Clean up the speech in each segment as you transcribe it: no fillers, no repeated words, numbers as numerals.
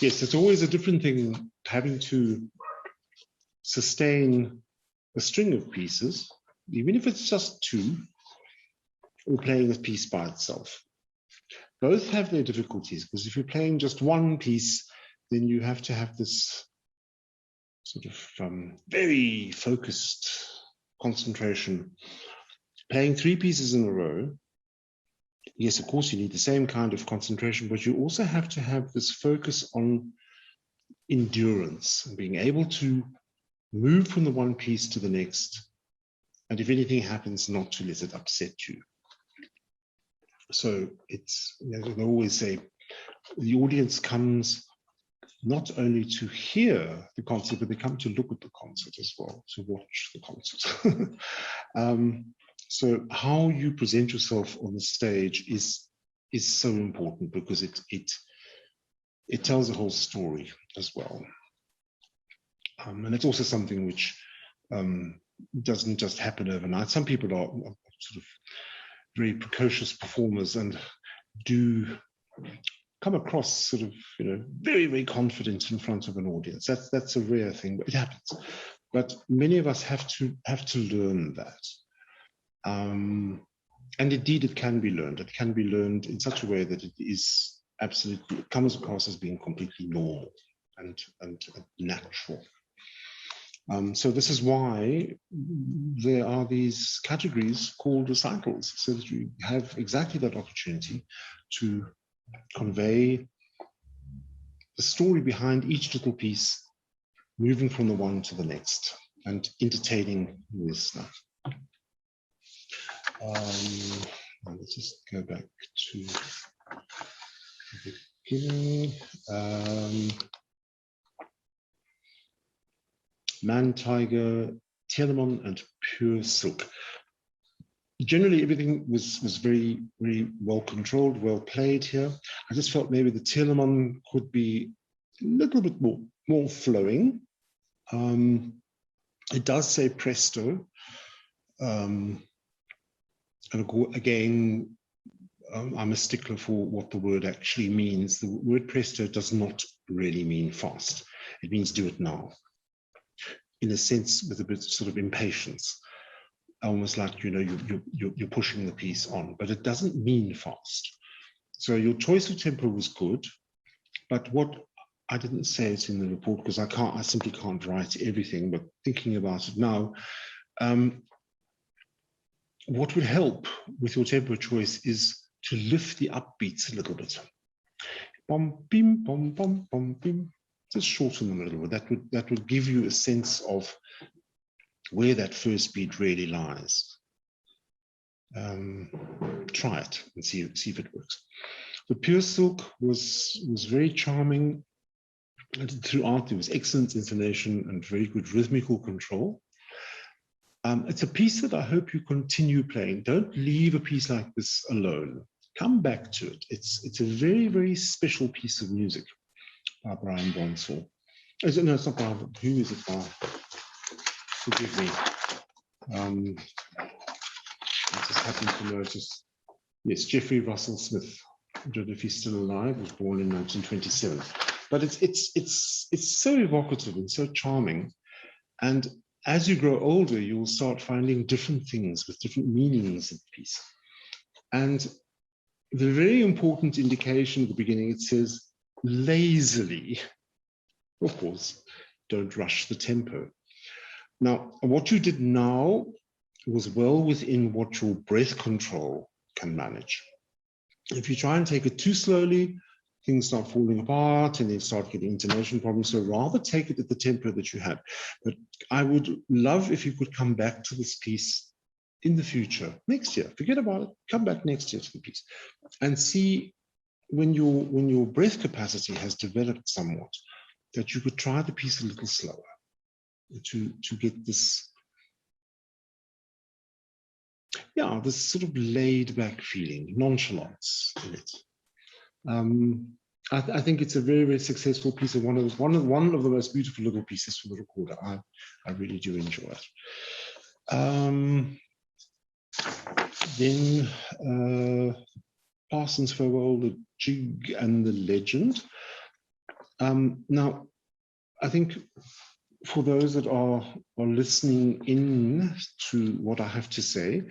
Yes, it's always a different thing having to sustain a string of pieces, even if it's just two, or playing a piece by itself. Both have their difficulties, because if you're playing just one piece, then you have to have this sort of very focused concentration. Playing three pieces in a row, yes, of course, you need the same kind of concentration, but you also have to have this focus on endurance and being able to move from the one piece to the next. And if anything happens, not to let it upset you. So it's, they always say, the audience comes not only to hear the concert, but they come to look at the concert as well, to watch the concert. So how you present yourself on the stage is so important, because it tells a whole story as well. And it's also something which doesn't just happen overnight. Some people are sort of very precocious performers and do come across sort of, very, very confident in front of an audience. That's a rare thing, but it happens. But many of us have to learn that. And indeed, it can be learned. It can be learned in such a way that it is absolutely, it comes across as being completely normal and natural. So this is why there are these categories called recitals, so that you have exactly that opportunity to convey the story behind each little piece, moving from the one to the next and entertaining the listener. Let's just go back to the beginning. Man, Tiger, Telemann, and Pure Silk. Generally, everything was very, very well controlled, well played here. I just felt maybe the Telemann could be a little bit more flowing. It does say presto. And again, I'm a stickler for what the word actually means. The word presto does not really mean fast. It means do it now, in a sense, with a bit of sort of impatience, almost like, you're pushing the piece on, but it doesn't mean fast. So your choice of tempo was good, but what I didn't say it in the report because I simply can't write everything, but thinking about it now, what would help with your tempo choice is to lift the upbeats a little bit. Bom, bim, bom, bom, bom, bim. Just shorten them a little bit. That would give you a sense of where that first beat really lies. Try it and see if it works. The Pure Silk was very charming. Throughout, there was excellent intonation and very good rhythmical control. It's a piece that I hope you continue playing. Don't leave a piece like this alone. Come back to it. It's a very, very special piece of music by Brian Bonsall. No, it's not Brian. Who is it by? Forgive me. I just happened to notice. Yes, Jeffrey Russell Smith. I don't know if he's still alive. Was born in 1927. But it's so evocative and so charming. And as you grow older, you'll start finding different things with different meanings in the piece. And the very important indication at the beginning, it says lazily. Of course, don't rush the tempo. Now, what you did now was well within what your breath control can manage. If you try and take it too slowly, things start falling apart and then start getting intonation problems. So rather take it at the tempo that you had. But I would love if you could come back to this piece in the future, next year. Forget about it. Come back next year to the piece and see when your breath capacity has developed somewhat, that you could try the piece a little slower to get this, this sort of laid back feeling, nonchalance in it. I think it's a very, very successful piece of one of the most beautiful little pieces for the recorder. I really do enjoy it. Then Parsons Farewell, the Jig and the Legend. Now, I think for those that are listening in to what I have to say,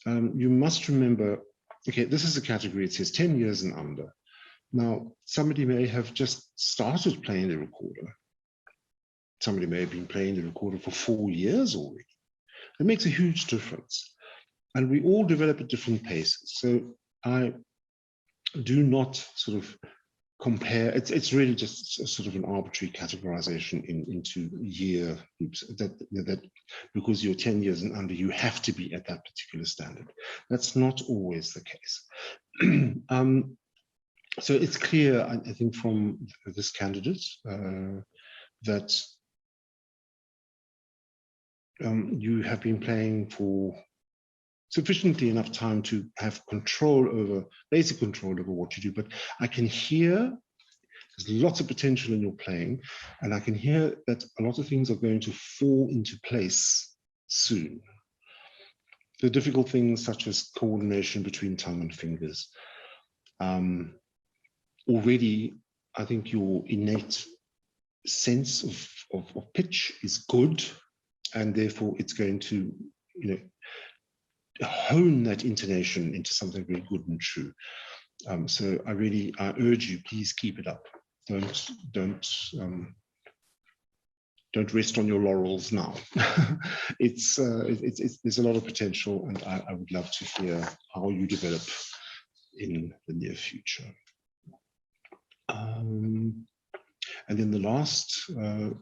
you must remember, okay, this is a category, it says 10 years and under. Now, somebody may have just started playing the recorder. Somebody may have been playing the recorder for 4 years already. It makes a huge difference. And we all develop at different paces. So I do not sort of compare, it's really just a sort of an arbitrary categorization into year groups, that because you're 10 years and under, you have to be at that particular standard. That's not always the case. So it's clear, I think, from this candidate that you have been playing for sufficiently enough time to have control over, basic control over what you do. But I can hear there's lots of potential in your playing, and I can hear that a lot of things are going to fall into place soon. The difficult things such as coordination between tongue and fingers. Already, I think your innate sense of pitch is good, and therefore it's going to, hone that intonation into something very good and true. So I urge you, please keep it up. Don't rest on your laurels now. There's a lot of potential, and I would love to hear how you develop in the near future. And then the last, I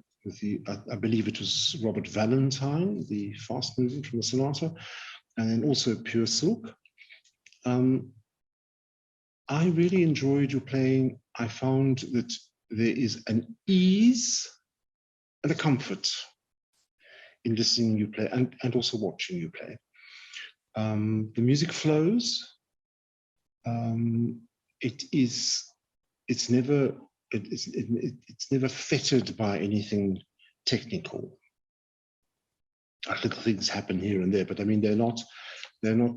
believe it was Robert Valentine, the fast movement from the sonata, and then also Pure Silk. I really enjoyed your playing. I found that there is an ease and a comfort in listening you play and also watching you play. The music flows. It's never fettered by anything technical. Little things happen here and there, but I mean they're not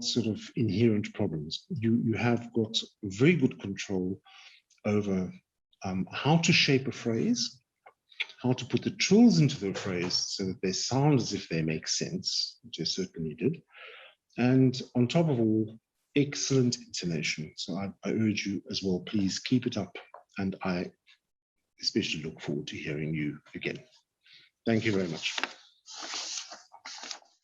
sort of inherent problems. You have got very good control over how to shape a phrase, how to put the trills into the phrase so that they sound as if they make sense, which they certainly did. And on top of all, excellent intonation. So I urge you as well, please keep it up. And I especially look forward to hearing you again. Thank you very much.